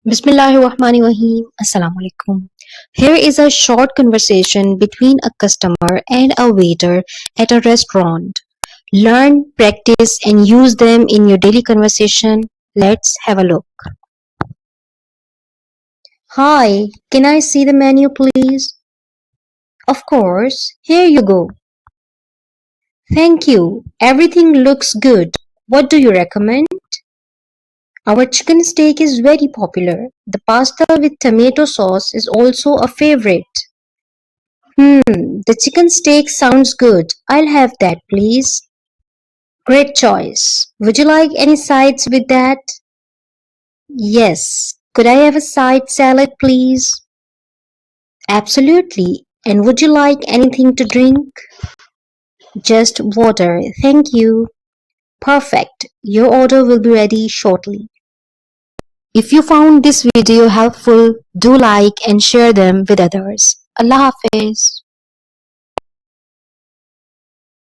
Bismillahirrahmanirrahim. Assalamu alaikum. Here is a short conversation between a customer and a waiter at a restaurant. Learn, practice, and use them in your daily conversation. Let's have a look. Hi, can I see the menu, please? Of course. Here you go. Thank you. Everything looks good. What do you recommend? Our chicken steak is very popular. The pasta with tomato sauce is also a favorite. The chicken steak sounds good. I'll have that, please. Great choice. Would you like any sides with that? Yes. Could I have a side salad, please? Absolutely. And would you like anything to drink? Just water. Thank you. Perfect. Your order will be ready shortly. If you found this video helpful, do like and share them with others. Allah Hafiz.